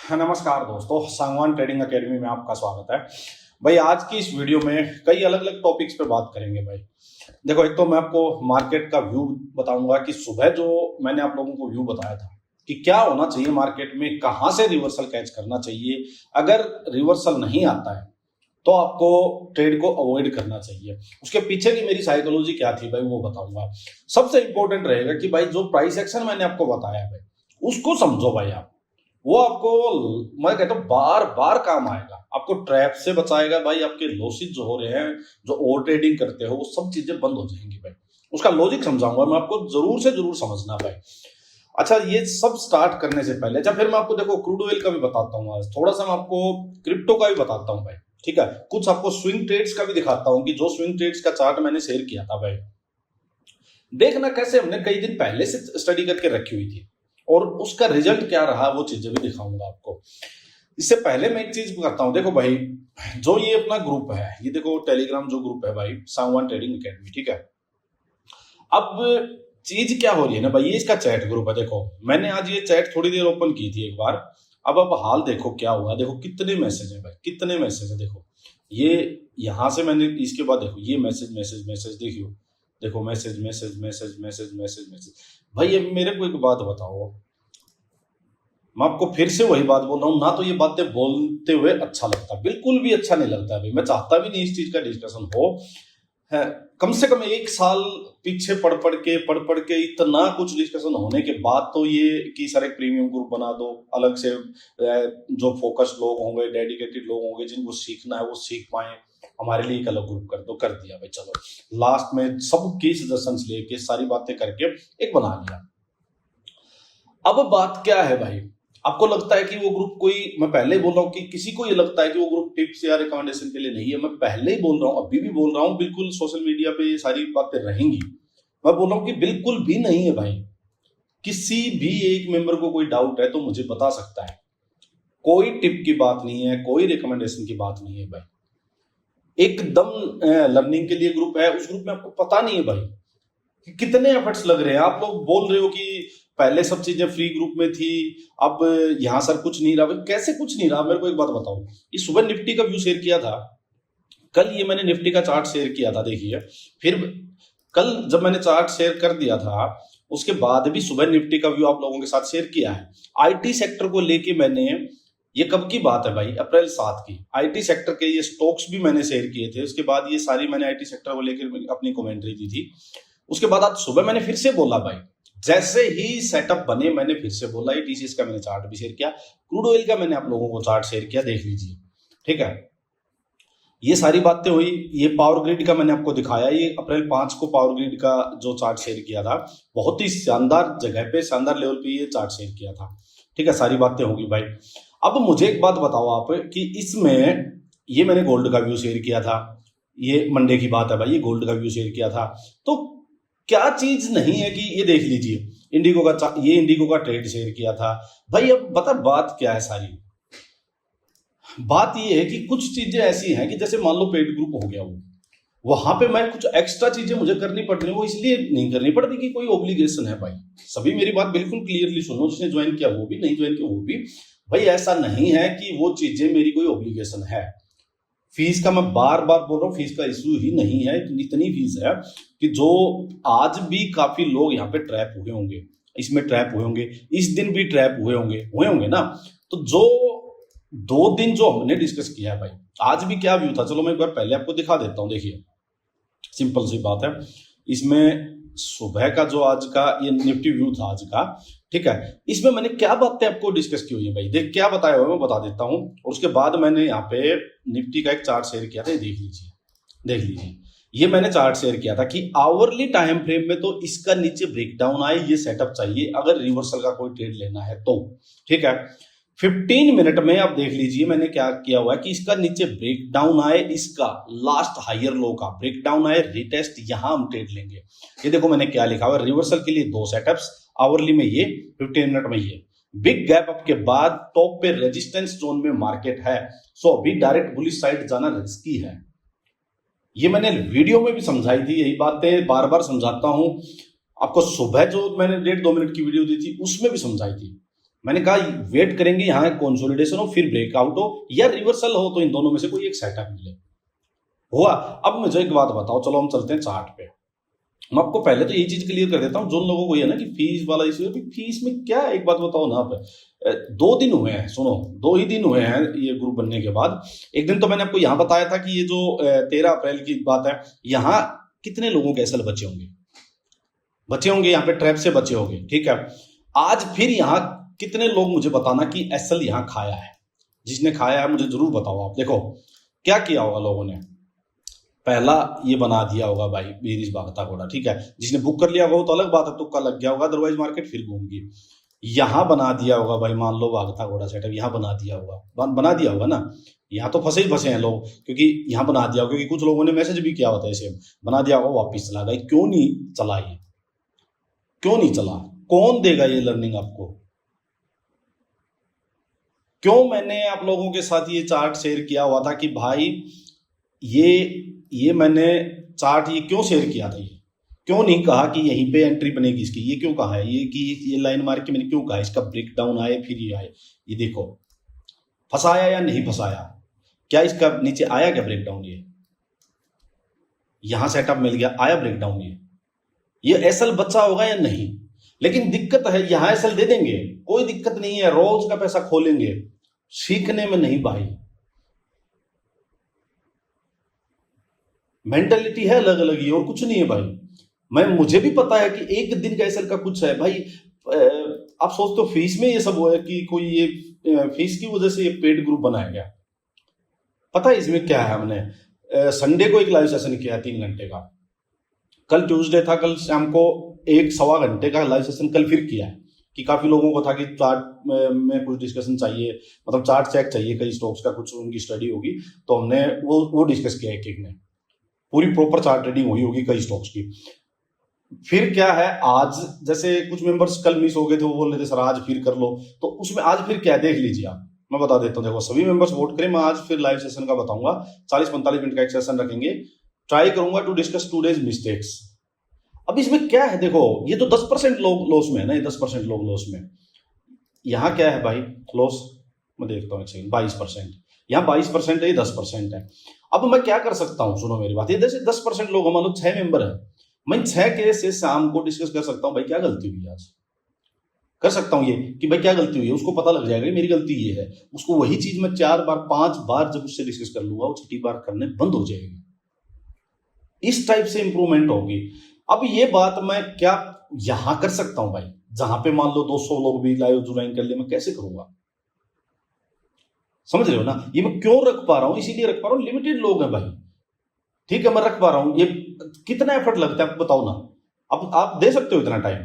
नमस्कार दोस्तों, Sangwan trading academy में आपका स्वागत है। भाई आज की इस वीडियो में कई अलग अलग टॉपिक्स पे बात करेंगे। भाई देखो, एक तो मैं आपको मार्केट का व्यू बताऊंगा कि सुबह जो मैंने आप लोगों को व्यू बताया था कि क्या होना चाहिए मार्केट में, कहां से रिवर्सल कैच करना चाहिए। अगर रिवर्सल नहीं आता है तो आपको ट्रेड को अवॉइड करना चाहिए। उसके पीछे की मेरी साइकोलॉजी क्या थी भाई, वो बताऊंगा। सबसे इंपॉर्टेंट रहेगा कि भाई जो प्राइस एक्शन मैंने आपको बताया भाई, उसको समझो भाई आप। वो आपको, मैं कहता हूँ, बार बार काम आएगा। आपको ट्रैप से बचाएगा भाई। आपके लॉसेस जो हो रहे हैं, जो ओवर ट्रेडिंग करते हो, वो सब चीजें बंद हो जाएंगी भाई। उसका लॉजिक समझाऊंगा मैं आपको, जरूर से जरूर समझना भाई। अच्छा, ये सब स्टार्ट करने से पहले अच्छा, फिर मैं आपको देखो क्रूड ऑयल का भी बताता हूँ, आज थोड़ा सा मैं आपको क्रिप्टो का भी बताता हूँ भाई। ठीक है, कुछ आपको स्विंग ट्रेड्स का भी दिखाता हूँ कि जो स्विंग ट्रेड्स का चार्ट मैंने शेयर किया था भाई, देखना कैसे हमने कई दिन पहले से स्टडी करके रखी हुई थी और उसका रिजल्ट क्या रहा, वो चीजें भी दिखाऊंगा आपको। इससे पहले मैं एक चीज करता हूं। देखो भाई, जो ये अपना ग्रुप है, ये देखो टेलीग्राम जो ग्रुप है भाई, सांगवान ट्रेडिंग एकेडमी, ठीक है। अब चीज क्या हो रही है ना भाई, ये इसका चैट ग्रुप है। देखो मैंने आज ये चैट थोड़ी देर ओपन की थी एक बार। अब हाल देखो क्या हुआ। देखो कितने मैसेज है भाई, कितने मैसेज है। देखो ये यहां से मैंने, इसके बाद देखो ये मैसेज मैसेज मैसेज देखियो। देखो message message message message message message. भाई अब मेरे को एक बात बताओ, मैं आपको फिर से वही बात बोल रहा हूँ ना, तो ये बातें बोलते हुए अच्छा लगता, बिल्कुल भी अच्छा नहीं लगता भाई। मैं चाहता भी नहीं इस चीज का डिस्कशन हो है। कम से कम एक साल पीछे पढ़ पढ़ के इतना कुछ डिस्कशन होने के बाद तो ये कि सर एक प्रीमियम ग्रुप बना दो अलग से, जो फोकस लोग होंगे, डेडिकेटेड लोग होंगे, जिनको सीखना है वो सीख पाए, हमारे लिए एक अलग ग्रुप कर दो। कर दिया भाई, चलो लास्ट में सबकी सजेशंस लेके सारी बातें करके एक बना लिया। अब बात क्या है भाई, आपको लगता है कि वो ग्रुप कोई, मैं पहले ही बोल रहा हूँ कि किसी को ये लगता है कि वो ग्रुप टिप्स या रिकमेंडेशन के लिए नहीं है। मैं पहले ही बोल रहा हूँ, अभी भी बोल रहा हूँ, बिल्कुल सोशल मीडिया पे ये सारी बातें रहेंगी। मैं बोल रहा हूँ कि बिल्कुल भी नहीं है भाई। किसी भी एक मेंबर को कोई डाउट है तो मुझे बता सकता है। कोई टिप की बात नहीं है, कोई रिकमेंडेशन की बात नहीं है भाई। एकदम लर्निंग के लिए ग्रुप है। उस ग्रुप में आपको पता नहीं है भाई कि कितने एफर्ट्स लग रहे हैं। आप लोग बोल रहे हो कि पहले सब चीजें फ्री ग्रुप में थी, अब यहां सर कुछ नहीं रहा। भाई कैसे कुछ नहीं रहा, मेरे को एक बात बताओ। ये सुबह निफ्टी का व्यू शेयर किया था, कल ये मैंने निफ्टी का चार्ट शेयर किया था, देखिए। फिर कल जब मैंने चार्ट शेयर कर दिया था, उसके बाद भी सुबह निफ्टी का व्यू आप लोगों के साथ शेयर किया है। आईटी सेक्टर को लेके मैंने, ये कब की बात है भाई, अप्रैल 7 की। आईटी सेक्टर के ये स्टॉक्स भी मैंने शेयर किए थे। उसके बाद ये सारी मैंने आईटी सेक्टर को लेकर अपनी कमेंट्री दी थी। उसके बाद आज सुबह मैंने फिर से बोला भाई, जैसे ही सेटअप बने मैंने फिर से बोला। ये टीसीएस का मैंने चार्ट भी शेयर किया, क्रूड ऑयल का मैंने आप लोगों को चार्ट शेयर किया, देख लीजिए। ठीक है, ये सारी बातें हुई। ये पावर ग्रिड का मैंने आपको दिखाया, ये अप्रैल 5 को पावर ग्रिड का जो चार्ट शेयर किया था, बहुत ही शानदार जगह पे, शानदार लेवल पे ये चार्ट शेयर किया था। ठीक है, सारी बातें होगी भाई। अब मुझे एक बात बताओ आप कि इसमें, ये मैंने गोल्ड का व्यू शेयर किया था, ये मंडे की बात है भाई, ये गोल्ड का व्यू शेयर किया था। तो क्या चीज नहीं है कि ये देख लीजिए, इंडिगो का, ये इंडिगो का ट्रेड शेयर किया था भाई। अब बता बात क्या है, सारी बात ये है कि कुछ चीजें ऐसी हैं कि जैसे मान लो पेड ग्रुप हो गया, वो वहां पे मैं कुछ एक्स्ट्रा चीजें मुझे करनी पड़ रही है, वो इसलिए नहीं करनी पड़ती कि कोई ऑब्लिगेशन है भाई। सभी मेरी बात बिल्कुल क्लियरली सुनो, जिसने ज्वाइन किया वो भी, नहीं ज्वाइन किया वो भी। भाई ऐसा नहीं है कि वो चीजें मेरी कोई ऑब्लिगेशन है। फीस का मैं बार बार बोल रहा हूँ, फीस का इशू ही नहीं है। इतनी फीस है कि जो आज भी काफी लोग यहाँ पे ट्रैप हुए होंगे, इसमें ट्रैप हुए होंगे, इस दिन भी ट्रैप हुए होंगे ना। तो जो 2 दिन जो हमने डिस्कस किया है भाई, आज भी क्या व्यू था, चलो मैं एक बार पहले आपको दिखा देता हूँ। देखिए सिंपल सी बात है, इसमें सुबह का जो आज का ये निफ्टी व्यू था आज का, ठीक है, इसमें मैंने क्या बातें आपको डिस्कस की हुई है भाई, देख क्या बताया हुआ है मैं बता देता हूं। और उसके बाद मैंने यहाँ पे निफ्टी का एक चार्ट शेयर किया था, ये देख लीजिए, देख लीजिए। ये मैंने चार्ट शेयर किया था कि आवरली टाइम फ्रेम में तो इसका नीचे ब्रेकडाउन आए, ये सेटअप चाहिए अगर रिवर्सल का कोई ट्रेड लेना है तो। ठीक है, 15 मिनट में आप देख लीजिए मैंने क्या किया हुआ है कि इसका नीचे ब्रेकडाउन आए, इसका लास्ट हायर लो का ब्रेकडाउन आए, रिटेस्ट, यहां हम ट्रेड लेंगे। ये देखो मैंने क्या लिखा हुआ है, रिवर्सल के लिए 2 सेटअप्स, आवरली में ये, 15 मिनट में ये। बिग गैप अप के बाद टॉप पे रेजिस्टेंस जोन में मार्केट है, सो अभी डायरेक्ट बुलिश साइड जाना रिस्की है। ये मैंने वीडियो में भी समझाई थी, यही बातें बार बार समझाता हूं आपको। सुबह जो मैंने 1.5-2 मिनट की वीडियो दी थी उसमें भी समझाई थी। मैंने कहा वेट करेंगे यहाँ कंसोलिडेशन हो, फिर ब्रेकआउट हो या रिवर्सल हो, तो इन दोनों में से कोई एक सेटअप मिले। हुआ। अब मुझे एक बात बताओ, चलो हम चलते हैं चार्ट पे। मैं आपको पहले तो ये चीज क्लियर कर देता हूँ, जो लोगों को ये ना कि फीस वाला इशू है, फीस में क्या, एक बात बताओ ना आप, 2 दिन हुए हैं, सुनो 2 ही दिन हुए हैं ये ग्रुप बनने के बाद। एक दिन तो मैंने आपको यहाँ बताया था कि ये जो 13 अप्रैल की बात है, यहाँ कितने लोगों के एसएल बचे होंगे, यहाँ पे ट्रैप से बचे होंगे, ठीक है। आज फिर यहाँ कितने लोग, मुझे बताना कि एसएल यहाँ खाया है, जिसने खाया है मुझे जरूर बताओ। आप देखो क्या किया होगा लोगों ने। पहला ये बना दिया होगा भाई बेरिस भागता घोड़ा, ठीक है। जिसने बुक कर लिया होगा वो तो अलग बात है, तुक्का लग गया होगा, अदरवाइज मार्केट फिर घूमगी। यहाँ बना दिया होगा भाई, मान लो भागता घोड़ा सेटअप यहाँ बना दिया होगा, बना दिया होगा ना। यहाँ तो फंसे ही फंसे हैं लोग, क्योंकि यहाँ बना दिया होगा, क्योंकि कुछ लोगों ने मैसेज भी किया होता है ऐसे, बना दिया होगा वापिस चला गया। क्यों नहीं चला ये, क्यों नहीं चला, कौन देगा ये लर्निंग आपको? क्यों मैंने आप लोगों के साथ ये चार्ट शेयर किया हुआ था कि भाई ये मैंने चार्ट ये क्यों शेयर किया था, ये क्यों नहीं कहा कि यहीं पे एंट्री बनेगी इसकी, ये क्यों कहा है ये कि ये लाइन मार के मैंने क्यों कहा इसका ब्रेकडाउन आए फिर ये आए। ये देखो फंसाया या नहीं फंसाया, क्या इसका नीचे आया क्या ब्रेकडाउन, ये यहां सेटअप मिल गया, आया ब्रेकडाउन, ये एसएल बचा होगा या नहीं। लेकिन दिक्कत है यहां एसएल दे देंगे, कोई दिक्कत नहीं है, रोज का पैसा खोलेंगे, सीखने में नहीं भाई। मेंटेलिटी है अलग अलग ही, और कुछ नहीं है भाई। मुझे भी पता है कि एक दिन का एसएल का कुछ है भाई। आप सोचते हो फीस में ये सब हुआ है कि कोई ये फीस की वजह से ये पेड ग्रुप बनाया गया। पता है इसमें क्या है, हमने संडे को एक लाइव सेशन किया 3 घंटे का, कल ट्यूसडे था, कल शाम को 1-1.25 घंटे का लाइव सेशन कल फिर किया है, कि काफी लोगों को था कि चार्ट में कुछ डिस्कशन चाहिए, मतलब चार्ट चेक चाहिए, कई स्टॉक्स का कुछ उनकी स्टडी होगी, तो हमने वो डिस्कस किया, एक ने पूरी प्रॉपर चार्ट ट्रेडिंग हुई होगी कई स्टॉक्स की। फिर क्या है, आज जैसे कुछ मेंबर्स कल मिस हो गए थे, वो बोल रहे थे सर आज फिर कर लो, तो उसमें आज फिर क्या देख लीजिए आप, मैं बता देता हूँ। देखो सभी मेंबर्स वोट करें, मैं आज फिर लाइव सेशन का बताऊंगा, 40-45 मिनट का एक सेशन रखेंगे, ट्राई करूंगा टू डिस्कस टूडेज मिस्टेक्स। अब इसमें क्या है, देखो ये तो 10% लोग लॉस में है ना, ये 10% लोग लॉस में। यहाँ क्या है भाई लॉस, मैं देखता हूँ एक सेकंड, 22%, यहाँ 22% है, ये 10% है। अब मैं क्या कर सकता हूँ, सुनो मेरी बात, ये जैसे 10% लोग, मान लो 6 मेंबर है, मैं 6 के से शाम को डिस्कस कर सकता हूँ भाई क्या गलती हुई आज, कर सकता हूँ ये कि भाई क्या गलती हुई है, उसको पता लग जाएगा मेरी गलती ये है, उसको वही चीज मैं 4 बार 5 बार जब उससे डिस्कस कर लूंगा, वो 6ठी बार करने बंद हो जाएगी। इस टाइप से इंप्रूवमेंट होगी। अब ये बात मैं क्या यहां कर सकता हूं भाई, जहां पे मान लो 200 लोग भी लाइव ज्वाइन कर ले, मैं कैसे करूंगा, समझ रहे हो ना। ये मैं क्यों रख पा रहा हूं, इसीलिए रख पा रहा हूं, लिमिटेड लोग हैं भाई, ठीक है, मैं रख पा रहा हूं। ये कितना एफर्ट लगता है आप बताओ ना, अब आप दे सकते हो इतना टाइम।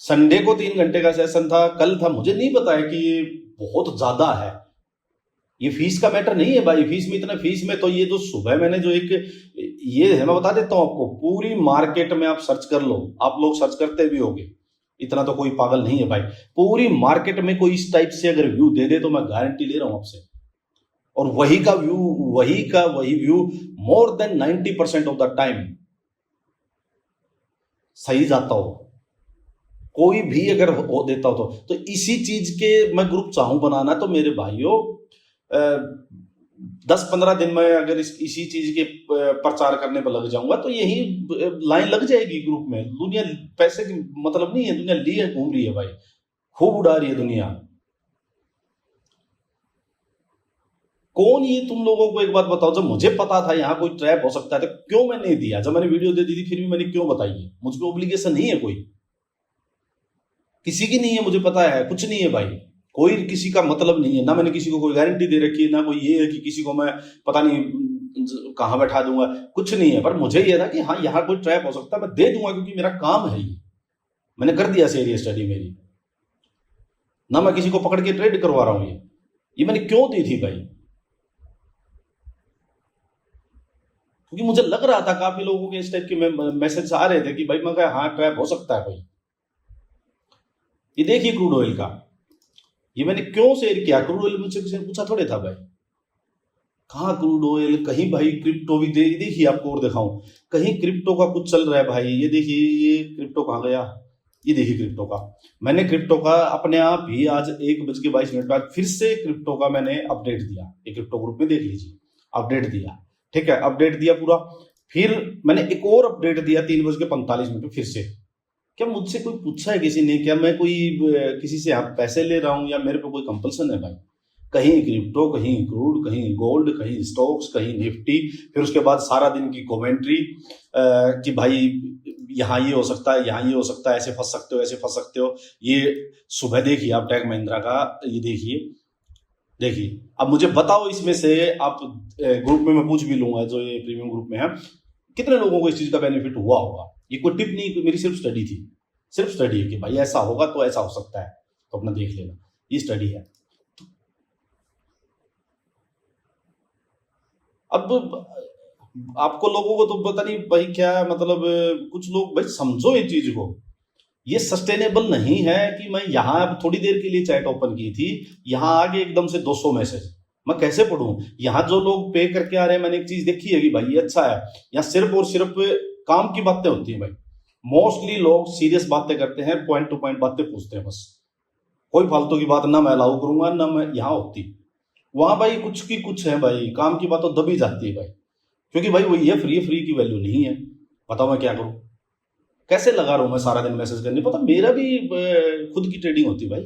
संडे को 3 घंटे का सेशन था, कल था, मुझे नहीं पता है कि ये बहुत ज्यादा है। ये फीस का मैटर नहीं है भाई, फीस में इतना, फीस में तो ये जो सुबह मैंने जो एक ये है, मैं बता देता हूं आपको, पूरी मार्केट में आप सर्च कर लो, आप लोग सर्च करते भी होंगे, इतना तो कोई पागल नहीं है भाई। पूरी मार्केट में कोई इस टाइप से अगर व्यू दे दे तो मैं गारंटी ले रहा हूं आपसे, और वही view more than 90% of the time सही जाता हो, कोई भी अगर हो देता हो तो इसी चीज के मैं ग्रुप चाहूं बनाना, तो मेरे भाइयों 10-15 दिन में अगर इसी चीज के प्रचार करने पर लग जाऊंगा तो यही लाइन लग जाएगी ग्रुप में। दुनिया पैसे की मतलब नहीं है, दुनिया लिए घूम रही है भाई, खूब उड़ा रही है दुनिया। कौन ये तुम लोगों को एक बात बताओ, जब मुझे पता था यहाँ कोई ट्रैप हो सकता है तो क्यों मैं नहीं दिया, जब मैंने वीडियो दे दी थी फिर भी मैंने क्यों बताई है, मुझ पर ऑब्लिगेशन नहीं है, कोई किसी की नहीं है, मुझे पता है कुछ नहीं है भाई, कोई किसी का मतलब नहीं है, ना मैंने किसी को कोई गारंटी दे रखी है, ना कोई ये है कि किसी को मैं पता नहीं कहां बैठा दूंगा, कुछ नहीं है। पर मुझे ये था कि हाँ यहाँ कोई ट्रैप हो सकता है, मैं दे दूंगा क्योंकि मेरा काम है ये, मैंने कर दिया सीरियस स्टडी मेरी, ना मैं किसी को पकड़ के ट्रेड करवा रहा हूं, ये मैंने क्यों दी थी भाई, क्योंकि मुझे लग रहा था काफी लोगों के इस टाइप के मैसेज आ रहे थे कि भाई मैं कहा हाँ ट्रैप हो सकता है भाई। ये देखिए क्रूड ऑयल का, ये मैंने क्यों शेयर किया, क्रूड ऑयल मुझसे किसी ने पूछा थोड़े था भाई, कहाँ क्रूड ऑयल, कहीं भाई क्रिप्टो भी देखिए आपको और दिखाऊं, कहीं क्रिप्टो का कुछ चल रहा है भाई, ये देखिए ये क्रिप्टो कहाँ गया, ये देखिए क्रिप्टो का, मैंने क्रिप्टो का अपने आप ही आज 1:22 बाद फिर से क्रिप्टो का मैंने अपडेट दिया, ये क्रिप्टो ग्रुप में देख लीजिए, अपडेट दिया, ठीक है, अपडेट दिया पूरा। फिर मैंने एक और अपडेट दिया 3:45 फिर से। क्या मुझसे कोई पूछा है किसी ने, क्या मैं कोई किसी से आप पैसे ले रहा हूं या मेरे पे कोई कंपल्सन है भाई? कहीं क्रिप्टो, कहीं क्रूड, कहीं गोल्ड, कहीं स्टॉक्स, कहीं निफ्टी, फिर उसके बाद सारा दिन की कमेंट्री कि भाई यहाँ ये हो सकता है, यहाँ ये हो सकता है, ऐसे फंस सकते हो, ऐसे फंस सकते हो। ये सुबह देखिए आप टेक महिंद्रा का, ये देखिए अब मुझे बताओ इसमें से आप ग्रुप में मैं पूछ भी लूंगा जो ये प्रीमियम ग्रुप में है, कितने लोगों को इस चीज का बेनिफिट हुआ होगा। ये कोई टिप नहीं, मेरी सिर्फ स्टडी थी, सिर्फ स्टडी है कि भाई ऐसा होगा तो ऐसा हो सकता है, तो अपना देख लेना, ये स्टडी है। अब आपको लोगों को तो पता नहीं भाई क्या मतलब, कुछ लोग भाई समझो ये चीज को, ये सस्टेनेबल नहीं है कि मैं यहाँ थोड़ी देर के लिए चैट ओपन की थी, यहाँ आगे एकदम से 200 मैसेज मैं कैसे पढ़ूं। यहाँ जो लोग पे करके आ रहे हैं, मैंने एक चीज देखी है कि भाई ये अच्छा है, यहाँ सिर्फ और सिर्फ काम की बातें होती हैं भाई। मोस्टली लोग सीरियस बातें करते हैं, पॉइंट टू पॉइंट बातें पूछते हैं बस, कोई फालतू की बात ना मैं अलाउ करूंगा ना मैं यहाँ होती। वहां भाई कुछ की कुछ है भाई, काम की बात तो दबी जाती है भाई, क्योंकि भाई वही है, फ्री की वैल्यू नहीं है। बताओ मैं क्या करूं, कैसे लगा रहा हूं मैं सारा दिन मैसेज करने, पता मेरा भी खुद की ट्रेडिंग होती है भाई।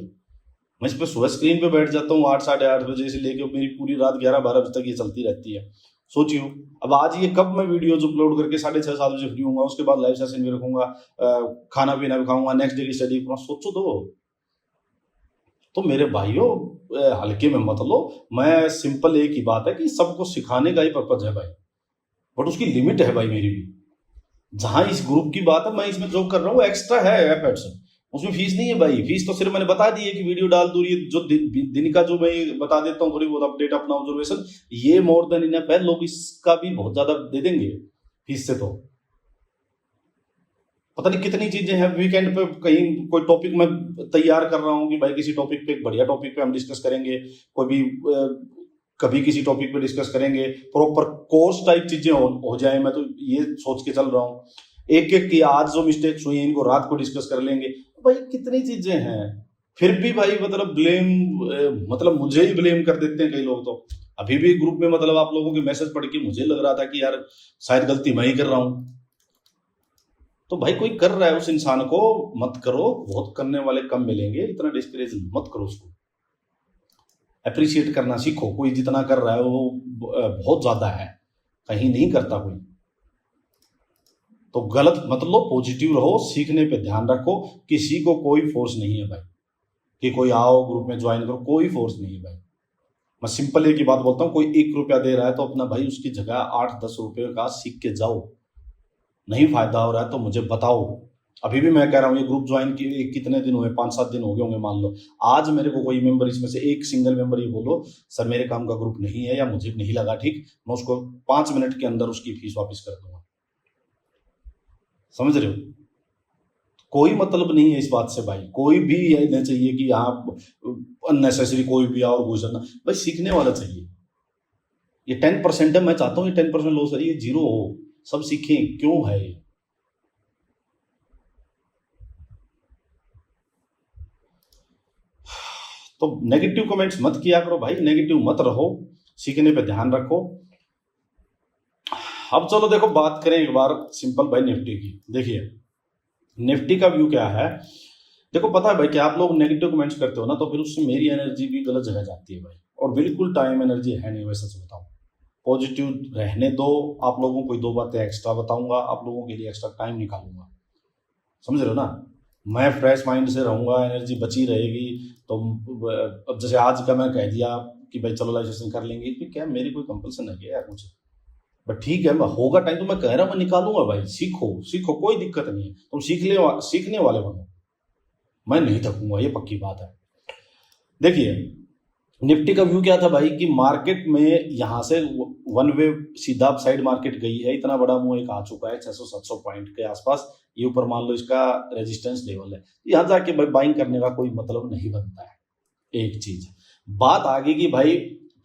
मैं इस पर सुबह स्क्रीन पे बैठ जाता हूँ 8 साढ़े 8 बजे से लेके मेरी पूरी रात 11-12 बजे तक ये चलती रहती है। सोचियो अब आज ये कब मैं वीडियो अपलोड करके 6:30-7 बजे फ्री हूँ, उसके बाद लाइव सेशन भी रखूंगा, खाना पीना भी खाऊंगा, नेक्स्ट डे की स्टडी करूंगा। सोचो तो मेरे भाइयों हल्के में मत लो। मैं सिंपल एक ही बात है कि सबको सिखाने का ही पर्पज है भाई, बट उसकी लिमिट है भाई मेरी भी। जहां इस ग्रुप की बात है, मैं इसमें जो कर रहा हूँ एक्स्ट्रा है एफर्ट्स, उसमें फीस नहीं है भाई। फीस तो सिर्फ मैंने बता दी है कि वीडियो डाल दूँ, ये जो दिन का जो मैं बता देता हूँ थोड़ी बहुत अपडेट, अपना ऑब्जर्वेशन, ये मोर देन इनफ है। लोग इसका भी बहुत ज्यादा दे देंगे फीस से, तो पता नहीं कितनी चीजें हैं। वीकेंड पे कहीं कोई टॉपिक मैं तैयार कर रहा हूँ कि भाई किसी टॉपिक पे, बढ़िया टॉपिक पे हम डिस्कस करेंगे, कोई भी कभी किसी टॉपिक पे डिस्कस करेंगे, प्रॉपर कोर्स टाइप चीजें हो जाए। मैं तो ये सोच के चल रहा हूँ, एक एक की आज जो मिस्टेक्स हुई इनको रात को डिस्कस कर लेंगे। भाई कितनी चीजें हैं, फिर भी भाई मतलब ब्लेम, मतलब मुझे ही ब्लेम कर देते हैं कई लोग। तो अभी भी ग्रुप में मतलब आप लोगों के मैसेज पढ़ के मुझे लग रहा था कि यार शायद गलती मैं ही कर रहा हूं। तो भाई कोई कर रहा है उस इंसान को मत करो, बहुत करने वाले कम मिलेंगे, इतना डिस्करेज मत करो उसको। अप्रिशिएट करना सीखो, कोई जितना कर रहा है वो बहुत ज्यादा है, कहीं नहीं करता कोई। तो गलत मत लो, पॉजिटिव रहो, सीखने पे ध्यान रखो। किसी को कोई फोर्स नहीं है भाई कि कोई आओ ग्रुप में ज्वाइन करो, कोई फोर्स नहीं है भाई। मैं सिंपल एक ही बात बोलता हूँ, कोई 1 रुपया दे रहा है तो अपना भाई उसकी जगह 8-10 रुपये का सीख के जाओ। नहीं फायदा हो रहा है तो मुझे बताओ। अभी भी मैं कह रहा हूँ ये ग्रुप ज्वाइन कितने दिन हुए, 5-7 दिन हो गए होंगे मान लो। आज मेरे को कोई मेंबर इसमें से एक सिंगल मेंबर ये बोलो सर मेरे काम का ग्रुप नहीं है या मुझे नहीं लगा ठीक, मैं उसको 5 मिनट के अंदर उसकी फीस वापस कर दूंगा। समझ रहे हो? कोई मतलब नहीं है इस बात से भाई, कोई भी ये नहीं चाहिए कि आप अननेसेसरी कोई भी आओ घुस जाना। भाई सीखने वाला चाहिए। ये 10% है, मैं चाहता हूँ ये 10% लो सर, ये 0 हो, सब सीखें। क्यों है ये? तो नेगेटिव कमेंट्स मत किया करो भाई, नेगेटिव मत रहो, सीखने पे ध्यान रखो। अब चलो देखो बात करें एक बार सिंपल भाई निफ्टी की। देखिए निफ्टी का व्यू क्या है, देखो पता है भाई कि आप लोग नेगेटिव कमेंट्स करते हो ना, तो फिर उससे मेरी एनर्जी भी गलत जगह जाती है भाई, और बिल्कुल टाइम एनर्जी है नहीं। वैसे सच बताऊं, पॉजिटिव रहने दो। आप लोगों को 2 बातें एक्स्ट्रा बताऊंगा, आप लोगों के लिए एक्स्ट्रा टाइम निकालूंगा। समझ रहे हो ना? मैं फ्रेश माइंड से रहूंगा, एनर्जी बची रहेगी। तो अब जैसे आज का मैं कह दिया कि भाई चलो लाइव सेशन कर लेंगे, तो क्या मेरी कोई कंपल्सन है क्या यार मुझे? बट ठीक है, होगा टाइम तो मैं कह रहा हूँ मैं निकालूंगा भाई। सीखो कोई दिक्कत नहीं है, तुम सीखने वाले बनो, मैं नहीं थकूंगा, ये पक्की बात है। देखिए निफ्टी का व्यू क्या था भाई कि मार्केट में यहां से वन वे सीधा साइड मार्केट गई है, इतना बड़ा मुंह एक आ चुका है 600-700 पॉइंट के आसपास। ये ऊपर मान लो इसका रेजिस्टेंस लेवल है, यहां जाके भाई बाइंग करने का कोई मतलब नहीं बनता है। एक चीज बात आगे की भाई,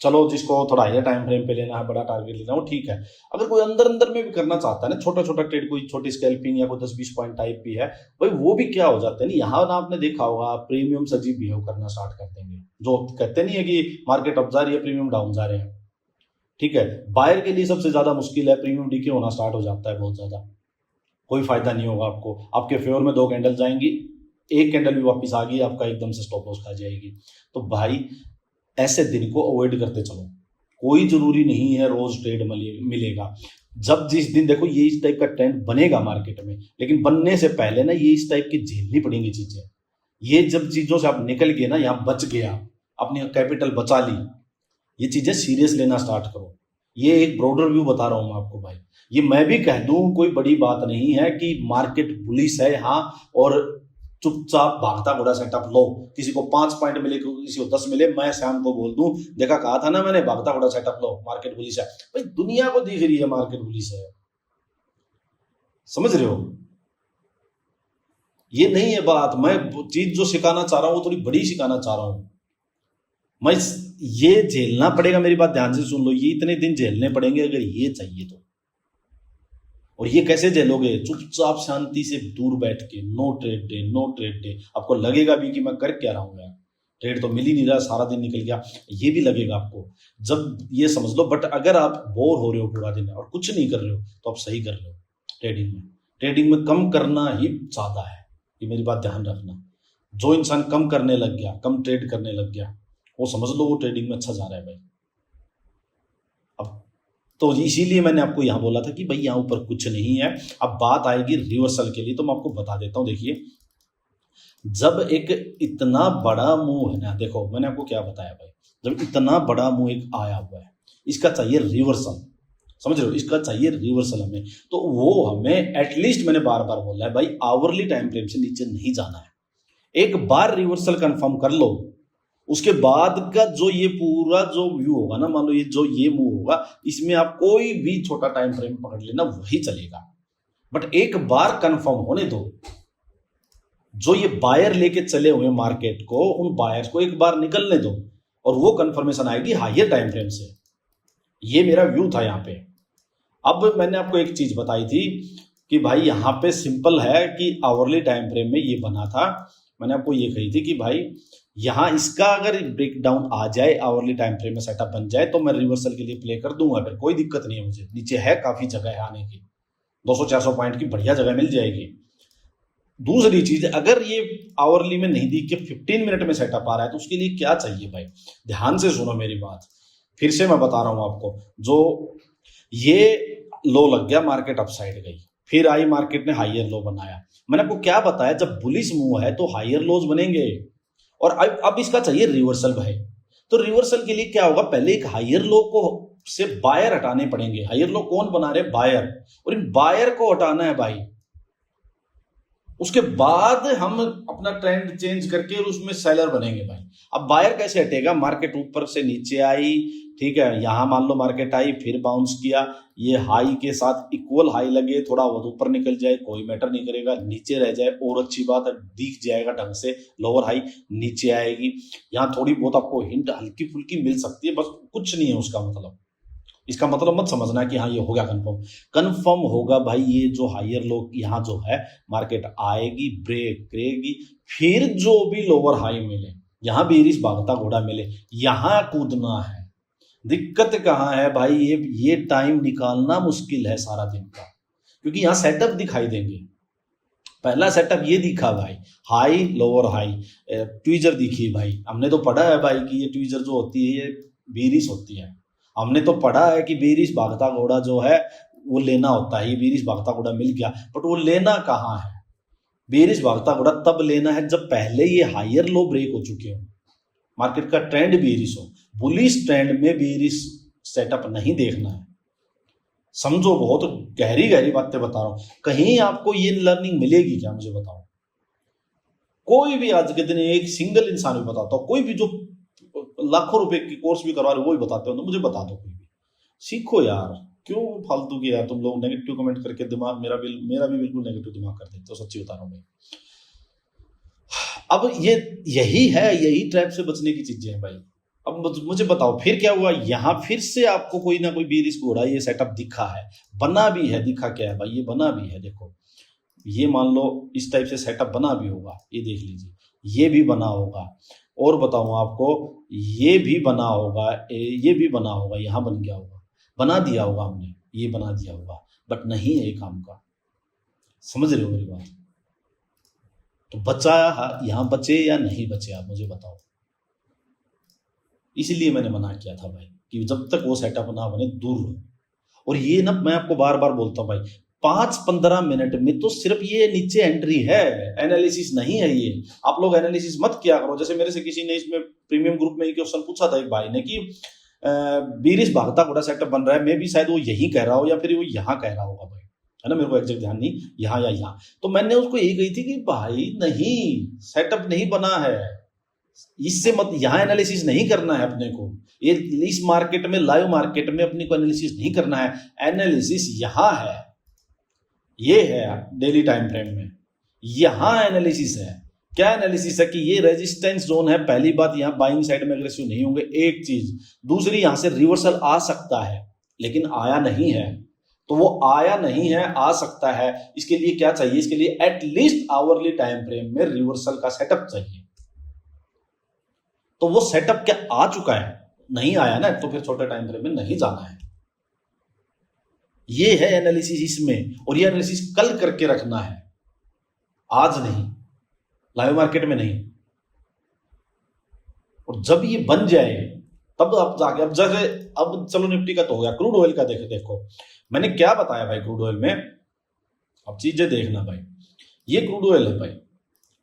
चलो जिसको थोड़ा हायर टाइम फ्रेम पे लेना है, बड़ा टारगेट लेना है, वो ठीक है। अगर कोई अंदर अंदर में भी करना चाहता है ना, छोटा छोटा ट्रेड, कोई छोटी स्कैल्पिंग या कोई 10-20 पॉइंट टाइप भी है भाई, वो भी क्या हो जाते हैं ना, यहाँ ना आपने देखा होगा प्रीमियम अजीब बिहेव करना स्टार्ट कर देंगे। जो कहते नहीं है कि मार्केट अप जा रही है, प्रीमियम डाउन जा रहे हैं, ठीक है। बायर के लिए सबसे ज्यादा मुश्किल है, प्रीमियम डीके होना स्टार्ट हो जाता है बहुत ज्यादा, कोई फायदा नहीं होगा आपको। आपके फेवर में 2 कैंडल जाएंगी, एक कैंडल भी वापस आ गई, आपका एकदम से स्टॉप लॉस खा जाएगी। तो भाई ऐसे दिन को अवॉइड करते चलो। कोई जरूरी नहीं है रोज ट्रेड मिलेगा। जब जिस दिन देखो ये इस टाइप का ट्रेंड बनेगा मार्केट में, लेकिन बनने से पहले ना ये इस टाइप की झेलनी पड़ेंगी चीजें। ये जब चीजों से आप निकल गए ना, यहाँ बच गया, अपनी कैपिटल बचा ली, ये चीजें सीरियस लेना स्टार्ट करो। ये एक ब्रॉडर व्यू बता रहा हूं मैं आपको भाई। ये मैं भी कह दूं कोई बड़ी बात नहीं है कि मार्केट बुलिश है यहाँ और चुपचाप भागता घोड़ा सेटअप लो। किसी को 5 पॉइंट मिले, किसी को 10 मिले, मैं शाम को बोल दूं देखा कहा था ना मैंने, भागता घोड़ा सेटअप लो, मार्केट बुलिश है। भाई दुनिया को दिख रही है मार्केट बुलिश है, समझ रहे हो? ये नहीं है बात। मैं चीज जो सिखाना चाह रहा हूं वो थोड़ी बड़ी सिखाना चाह रहा हूं मैं। ये झेलना पड़ेगा, मेरी बात ध्यान से सुन लो, ये इतने दिन झेलने पड़ेंगे अगर ये चाहिए तो। और ये कैसे झेलोगे? चुपचाप शांति से दूर बैठ के, no trade day, no trade day. आपको लगेगा भी कि मैं कर क्या रहा हूं यार, ट्रेड तो मिल ही नहीं रहा, सारा दिन निकल गया, ये भी लगेगा आपको। जब ये समझ लो, बट अगर आप बोर हो रहे हो पूरा दिन और कुछ नहीं कर रहे हो तो आप सही कर रहे हो ट्रेडिंग में। ट्रेडिंग में कम करना ही ज्यादा है, ये मेरी बात ध्यान रखना। जो इंसान कम करने लग गया, कम ट्रेड करने लग गया, वो समझ लो वो ट्रेडिंग में अच्छा जा रहा है भाई। अब तो इसीलिए मैंने आपको यहां बोला था कि भाई यहां ऊपर कुछ नहीं है। अब बात आएगी रिवर्सल के लिए, तो मैं आपको बता देता हूं। देखिए, जब एक इतना बड़ा मूव है ना, देखो मैंने आपको क्या बताया भाई, जब इतना बड़ा मूव एक आया हुआ है, इसका चाहिए रिवर्सल, समझ रहे हो? इसका चाहिए रिवर्सल हमें। तो वो हमें एटलीस्ट, मैंने बार बार बोला है भाई, आवरली टाइम फ्रेम से नीचे नहीं जाना है। एक बार रिवर्सल कंफर्म कर लो, उसके बाद का जो ये पूरा जो व्यू होगा ना, मान लो ये जो ये मूव होगा, इसमें आप कोई भी छोटा टाइम फ्रेम पकड़ लेना, वही चलेगा। बट एक बार कंफर्म होने दो। जो ये बायर लेके चले हुए मार्केट को, उन बायर्स को एक बार निकलने दो और वो कंफर्मेशन आएगी हायर टाइम फ्रेम से। ये मेरा व्यू था यहाँ पे। अब मैंने आपको एक चीज बताई थी कि भाई यहाँ पे सिंपल है कि आवरली टाइम फ्रेम में ये बना था। मैंने आपको ये कही थी कि भाई यहाँ इसका अगर ब्रेकडाउन आ जाए, आवरली टाइम फ्रेम में सेटअप बन जाए, तो मैं रिवर्सल के लिए प्ले कर दूंगा, फिर कोई दिक्कत नहीं है मुझे। नीचे है, काफी जगह है आने की, 200-400 पॉइंट की बढ़िया जगह मिल जाएगी। दूसरी चीज, अगर ये आवरली में नहीं दिख के 15 मिनट में सेटअप आ रहा है, तो उसके लिए क्या चाहिए भाई? ध्यान से सुनो मेरी बात, फिर से मैं बता रहा हूं आपको। जो ये लो लग गया, मार्केट अपसाइड गई, फिर आई मार्केट ने हायर लो बनाया। मैंने आपको क्या बताया, जब बुलिश मूव है तो हायर लोज बनेंगे। और अब इसका चाहिए रिवर्सल भाई। तो रिवर्सल के लिए क्या होगा? पहले एक हायर लो को से बायर हटाने पड़ेंगे। हायर लो कौन बना रहे? बायर। और इन बायर को हटाना है भाई। उसके बाद हम अपना ट्रेंड चेंज करके उसमें सेलर बनेंगे भाई। अब बायर कैसे हटेगा? मार्केट ऊपर से नीचे आई, ठीक है, यहां मान लो मार्केट आई, फिर बाउंस किया, ये हाई के साथ इक्वल हाई लगे, थोड़ा बहुत ऊपर निकल जाए कोई मैटर नहीं करेगा, नीचे रह जाए और अच्छी बात है, दिख जाएगा ढंग से, लोअर हाई नीचे आएगी। यहाँ थोड़ी बहुत आपको हिंट हल्की फुल्की मिल सकती है, बस कुछ नहीं है उसका मतलब। इसका मतलब मत समझना कि हाँ ये हो गया कंफर्म। कंफर्म होगा भाई, ये जो हायर लो यहाँ जो है, मार्केट आएगी, ब्रेक करेगी, फिर जो भी लोअर हाई मिले, यहां बेरिश भागता घोड़ा मिले, यहां कूदना है। दिक्कत कहाँ है भाई? ये टाइम निकालना मुश्किल है सारा दिन का, क्योंकि यहां सेटअप दिखाई देंगे। पहला सेटअप ये दिखा भाई, हाई लोअर हाई, ट्वीजर दिखी भाई। हमने तो पढ़ा है भाई कि ये ट्वीजर जो होती है ये बेरिश होती है। हमने तो पढ़ा है कि बेरिश भागता घोड़ा जो है वो लेना होता है। ये बेरिश भागता घोड़ा मिल गया, बट वो लेना कहाँ है? बेरिश भागता घोड़ा तब लेना है जब पहले ये हायर लो ब्रेक हो चुके हो, मार्केट का ट्रेंड बेरिश हो। बुलिश ट्रेंड में बेरिश सेटअप नहीं देखना है। समझो, बहुत गहरी गहरी बातें बता रहा हूं। कहीं आपको ये लर्निंग मिलेगी क्या? मुझे बताओ। कोई भी आज के दिन एक सिंगल इंसान भी बताता हो, कोई भी जो लाखों रुपए की कोर्स भी करवा रहे हो वो भी बताते हो, तो मुझे बता दो। कोई भी सीखो यार, क्यों फालतू के यार तुम लोग नेगेटिव कमेंट करके दिमाग मेरा भी बिल्कुल नेगेटिव दिमाग कर देते हो, सच्ची बता रहा हूं भाई। अब यही है, यही ट्रैप से बचने की चीजें हैं भाई। अब मुझे बताओ फिर क्या हुआ, यहाँ फिर से आपको कोई ना कोई बीरिश घोड़ा ये सेटअप दिखा है, बना भी है। दिखा क्या है भाई, ये बना भी है। देखो ये मान लो इस टाइप से सेटअप बना भी होगा, ये देख लीजिए, ये भी बना होगा। और बताऊं आपको, ये भी बना होगा, ये भी बना होगा, यहाँ बन गया होगा, बना दिया होगा हमने, ये बना दिया होगा, बट नहीं है ये काम का। समझ रहे हो मेरी बात? तो बचा यहाँ बचे या नहीं बचे, आप मुझे बताओ। इसलिए मैंने मना किया था भाई कि जब तक वो सेटअप ना बने दूर रहो। और ये ना मैं आपको बार बार बोलता हूँ भाई, 5-15 मिनट में तो सिर्फ ये नीचे एंट्री है, एनालिसिस नहीं है ये। आप लोग एनालिसिस मत किया करो। जैसे मेरे से किसी ने इसमें प्रीमियम ग्रुप में क्वेश्चन पूछा था एक भाई ने कि बीरिश भागता घोड़ा सेटअप बन रहा है, मे भी शायद वो यही कह रहा हो या फिर वो यहाँ कह रहा होगा भाई, है ना, मेरे को एग्जैक्ट ध्यान नहीं, यहाँ या यहाँ। तो मैंने उसको यही कही थी कि भाई नहीं, सेटअप नहीं बना है, इससे मत, यहाँ एनालिसिस नहीं करना है अपने को। ये इस मार्केट में, लाइव मार्केट में अपने को एनालिसिस नहीं करना है। एनालिसिस यहाँ है, ये है डेली टाइम फ्रेम में, यहाँ एनालिसिस है। क्या एनालिसिस है कि ये रेजिस्टेंस जोन है। पहली बात, यहाँ बाइंग साइड में अग्रेसिव नहीं होंगे, एक चीज। दूसरी, यहां से रिवर्सल आ सकता है, लेकिन आया नहीं है। तो वो आया नहीं है, आ सकता है। इसके लिए क्या चाहिए? इसके लिए एटलीस्ट आवरली टाइम फ्रेम में रिवर्सल का सेटअप चाहिए। तो वो सेटअप क्या आ चुका है? नहीं आया ना, तो फिर छोटे टाइम फ्रेम में नहीं जाना है। ये है एनालिसिस इसमें, और ये एनालिसिस कल करके रखना है, आज नहीं, लाइव मार्केट में नहीं। और जब ये बन जाए तब आप जाके, अब जैसे अब चलो निफ्टी का तो हो गया, क्रूड ऑयल का देखो मैंने क्या बताया भाई क्रूड ऑयल में। अब चीजें देखना भाई, ये क्रूड ऑयल है भाई,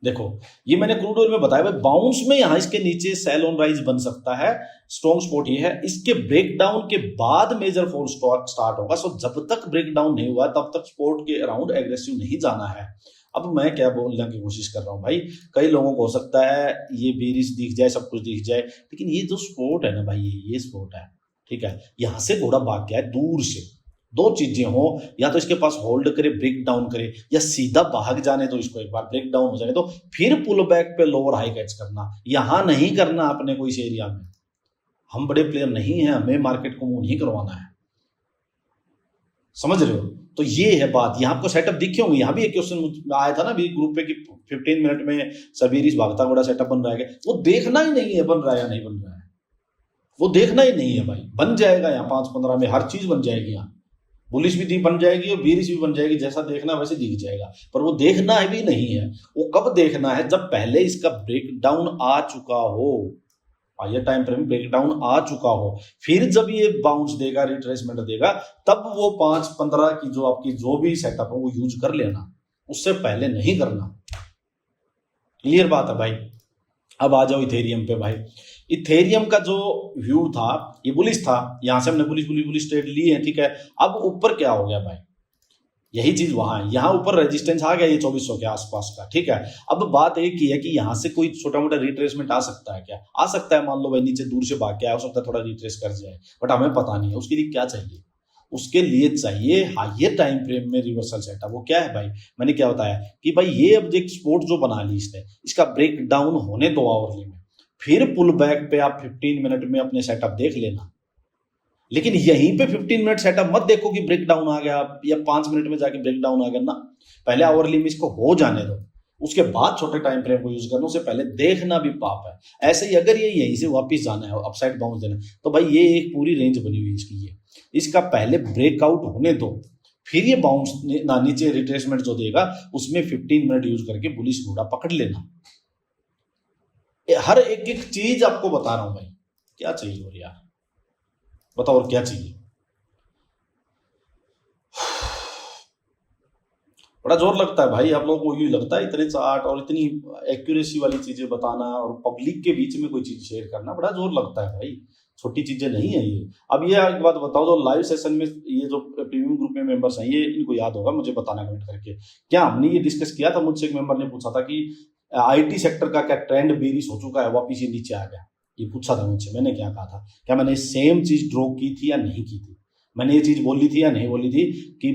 देखो ये मैंने क्रूड ऑयल में बताया भाई, बाउंस में यहां इसके नीचे सेल ऑन राइज बन सकता है। स्ट्रॉन्ग स्पॉट ये है, इसके ब्रेकडाउन के बाद मेजर फॉल स्टार्ट होगा। सो जब तक ब्रेकडाउन नहीं हुआ तब तक स्पॉट के अराउंड एग्रेसिव नहीं जाना है। अब मैं क्या बोलने की कोशिश कर रहा हूं भाई, कई लोगों को हो सकता है ये बेरिश दिख जाए, सब कुछ दिख जाए, लेकिन ये जो स्पॉट है ना भाई, ये स्पॉट है, ठीक है, यहां से घोड़ा भाग गया है दूर से। दो चीजें हो, या तो इसके पास होल्ड करे, ब्रेक डाउन करे, या सीधा भाग जाने दो इसको, एक बार ब्रेक डाउन हो जाने तो फिर पुल बैक पे लोअर हाई कैच करना। यहां नहीं करना अपने को इस एरिया में। हम बड़े प्लेयर नहीं हैं, हमें मार्केट को मूव नहीं करवाना है। समझ रहे हो? तो ये है बात। यहाँ आपको सेटअप दिखे होंगे, यहाँ भी एक क्वेश्चन आया था ना भी ग्रुप पे कि 15 मिनट में सबीरिश भागता घोड़ा सेटअप बन रहा है। वो देखना ही नहीं है बन रहा है या नहीं बन रहा है, वो देखना ही नहीं है भाई। बन जाएगा यहाँ 5-15 में, हर चीज बन जाएगी। यहाँ बुलिश भी बन जाएगी और बीरिश भी बन जाएगी, जैसा देखना वैसे दिख जाएगा। पर वो देखना है भी नहीं है। वो कब देखना है? जब पहले इसका ब्रेकडाउन आ चुका हो, हायर टाइम फ्रेम ब्रेकडाउन आ चुका हो, फिर जब ये बाउंस देगा, रिट्रेसमेंट देगा, तब वो 5-15 की जो आपकी जो भी सेटअप है वो यूज कर लेना, उससे पहले नहीं करना। क्लियर बात है भाई? अब आ जाओ इथेरियम पे भाई। इथेरियम का जो व्यू था, ये बुलिश था, यहां से हमने बुलिश ट्रेड ली है, ठीक है। अब ऊपर क्या हो गया भाई, यही चीज वहां है, यहाँ ऊपर रेजिस्टेंस आ गया ये 2400 के आसपास का, ठीक है। अब बात एक ही है कि यहाँ से कोई छोटा मोटा रिट्रेसमेंट आ सकता है क्या? आ सकता है। मान लो भाई नीचे दूर से भाग के आया, हो सकता है थोड़ा रिट्रेस कर जाए, बट हमें पता नहीं है। उसके लिए क्या चाहिए? उसके लिए चाहिए हायर टाइम फ्रेम में रिवर्सल सेटअप। वो क्या है भाई? मैंने क्या बताया कि भाई ये ऑब्जेक्ट स्पोर्ट जो बना ली इसने, इसका ब्रेक डाउन होने दो आवरली में, फिर पुल बैक पे आप 15 मिनट में अपने सेटअप देख लेना। लेकिन यहीं पे 15 मिनट सेटअप मत देखो कि ब्रेक डाउन आ गया, या 5 मिनट में जाके ब्रेक डाउन आ गया ना। पहले आवरली में इसको हो जाने दो, उसके बाद छोटे टाइम फ्रेम को यूज करना। उससे पहले देखना भी पाप है। ऐसे ही अगर ये यहीं से वापस जाना है, अपसाइड बाउंस देना, तो भाई ये एक पूरी रेंज बनी हुई है इसकी, ये इसका पहले ब्रेकआउट होने दो, फिर ये बाउंस नीचे रिट्रेसमेंट जो देगा उसमें 15 मिनट यूज करके बुलिश घोड़ा पकड़ लेना। हर एक एक चीज आपको बता रहा हूं भाई। क्या चाहिए और यार बताओ, और क्या चाहिए? बड़ा जोर लगता है भाई आप लोगों को, यूं लगता है इतने चार्ट और इतनी एक्यूरेसी वाली चीजें बताना और पब्लिक के बीच में कोई चीज शेयर करना, बड़ा जोर लगता है भाई। छोटी चीजें नहीं है ये। अब ये एक बात बताओ, जो लाइव सेशन में ये जो प्रीमियम ग्रुप में मेंबर्स हैं, ये इनको याद होगा, मुझे बताना कमेंट करके। क्या हमने ये डिस्कस किया था? मुझसे एक मेंबर ने पूछा था कि आईटी सेक्टर का क्या ट्रेंड बेरिश हो चुका है, वापिस ये नीचे आ गया, ये पूछा था मुझसे। मैंने क्या कहा था? क्या मैंने सेम चीज ड्रॉ की थी या नहीं की थी? मैंने ये चीज बोली थी या नहीं बोली थी कि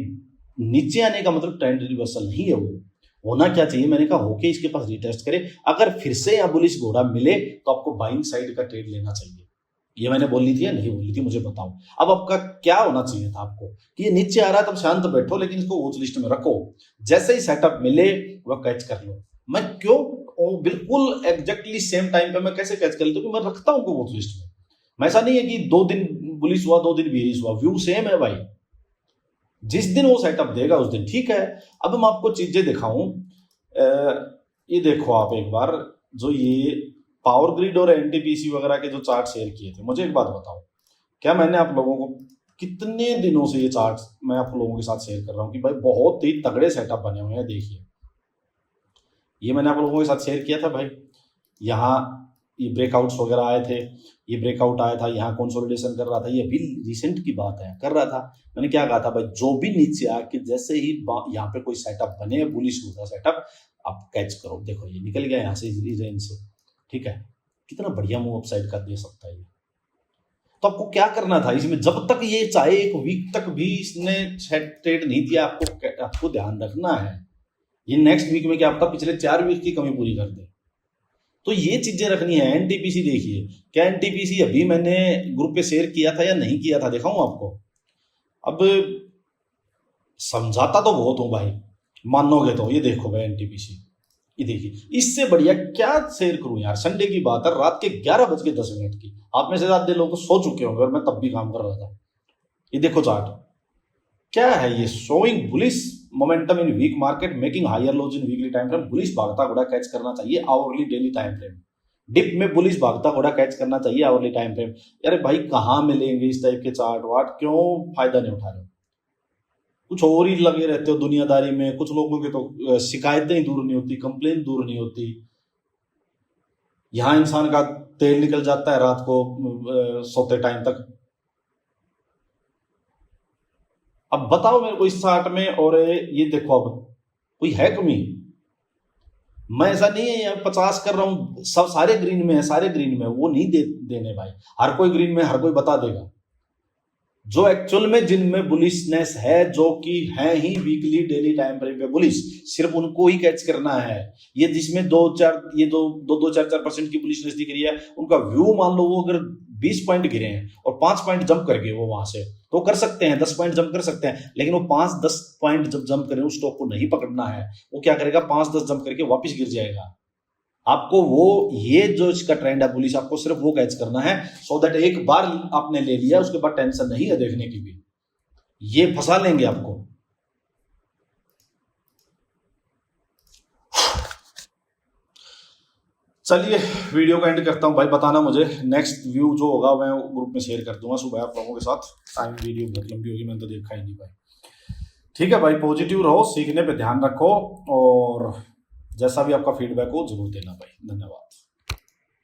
नीचे आने का मतलब ट्रेंड रिवर्सल नहीं है। वो होना क्या चाहिए? मैंने कहा होके इसके पास रिटेस्ट करे, अगर फिर से यहाँ बुलिश घोड़ा मिले तो आपको बाइंग साइड का ट्रेड लेना चाहिए। ये मैंने बोली थी या नहीं बोली थी, मुझे बताओ। अब आपका क्या होना चाहिए था आपको कि ये नीचे आ रहा है तब शांत बैठो, लेकिन इसको वॉच लिस्ट में रखो, जैसे ही सेटअप मिले वह कैच कर लो। मैं क्यों बिल्कुल एग्जैक्टली सेम टाइम पे मैं कैसे कैच कर लेता हूँ, मैं रखता हूँ वॉच लिस्ट में। मैं ऐसा नहीं है कि 2 दिन बुलिश हुआ 2 दिन बेरिश हुआ, व्यू सेम है भाई। जिस दिन वो सेटअप देगा उस दिन ठीक है। अब मैं आपको चीजें दिखाऊं, ये देखो आप एक बार, जो ये पावर ग्रिड और एनटीपीसी वगैरह के जो चार्ट शेयर किए थे, मुझे एक बात बताओ, क्या मैंने आप लोगों को कितने दिनों से ये चार्ट मैं आप लोगों के साथ शेयर कर रहा हूँ कि भाई बहुत ही तगड़े सेटअप बने हुए हैं। देखिए ये मैंने आप लोगों के साथ शेयर किया था भाई, यहाँ ये ब्रेकआउट्स वगैरह आए थे, ये ब्रेकआउट आया था, यहाँ कंसोलिडेशन कर रहा था, ये अभी रिसेंट की बात है, कर रहा था। मैंने क्या कहा था भाई, जो भी नीचे आके जैसे ही यहाँ पे कोई सेटअप बने, बुलिश होगा सेटअप, आप कैच करो। देखो ये निकल गया यहाँ से इस रेंज से, ठीक है, कितना बढ़िया मूव अपसाइड का दे सकता है ये। तो आपको क्या करना था इसमें, जब तक ये चाहे 1 वीक तक भी इसने ट्रेड नहीं दिया, आपको ध्यान रखना है ये नेक्स्ट वीक में क्या आपका पिछले 4 वीक की कमी पूरी कर दे। तो ये चीजें रखनी है। एनटीपीसी देखिए, क्या एनटीपीसी अभी मैंने ग्रुप पे शेयर किया था या नहीं किया था, दिखाऊं आपको। अब समझाता तो बहुत हूं भाई, मानोगे तो। ये देखो भाई एनटीपीसी, ये देखिए, इससे बढ़िया क्या शेयर करूं यार। संडे की बात है, रात के 11:10 की, आप में से ज्यादा लोग सो चुके होंगे और मैं तब भी काम कर रहा था। ये देखो चार्ट क्या है, ये showing bullish momentum in weak market, making higher lows in weekly time frame. Bullish भागता घोड़ा कैच करना चाहिए hourly daily time frame. Dip में बुलिश भागता घोड़ा कैच करना चाहिए आवरली टाइम फ्रेम। यार भाई कहाँ मिलेंगे इस टाइप के चार्ट वाट, क्यों फायदा नहीं उठा रहे हो, कुछ और ही लगे रहते हो दुनियादारी में। कुछ लोगों की तो शिकायतें दूर नहीं होती, कंप्लेन दूर नहीं होती। यहां इंसान का तेल निकल जाता है रात को सोते टाइम तक। अब बताओ मेरे को इस चार्ट में, और ये देखो अब कोई है कमी। मैं ऐसा नहीं है 50 कर रहा हूं, सब सारे ग्रीन में है, सारे ग्रीन में, वो नहीं देने भाई। हर कोई ग्रीन में, हर कोई बता देगा। जो एक्चुअल में जिनमें बुलिशनेस है, जो कि है ही वीकली डेली टाइम फ्रेम पे बुलिश, सिर्फ उनको ही कैच करना है। ये जिसमें 2-4% की बुलिशनेस दिख रही है, उनका व्यू मान लो वो अगर 20 पॉइंट गिरे हैं और 5 पॉइंट जंप कर गए वो वहां से, तो कर सकते हैं 10 पॉइंट जंप कर सकते हैं। लेकिन वो 5-10 पॉइंट जब जंप करें उस स्टॉक को नहीं पकड़ना है। वो क्या करेगा, 5-10 जंप करके वापस गिर जाएगा। आपको वो ये जो इसका ट्रेंड है बुलिश, आपको सिर्फ वो कैच करना है, सो दैट एक बार आपने ले लिया उसके बाद टेंशन नहीं है देखने की भी। ये फंसा लेंगे आपको। चलिए वीडियो का एंड करता हूं भाई। बताना मुझे नेक्स्ट व्यू जो होगा मैं ग्रुप में शेयर कर दूंगा सुबह आप लोगों के साथ। टाइम वीडियो बहुत लंबी होगी, मैंने तो देखा ही नहीं भाई। ठीक है भाई, पॉजिटिव रहो, सीखने पे ध्यान रखो, और जैसा भी आपका फीडबैक हो जरूर देना भाई। धन्यवाद।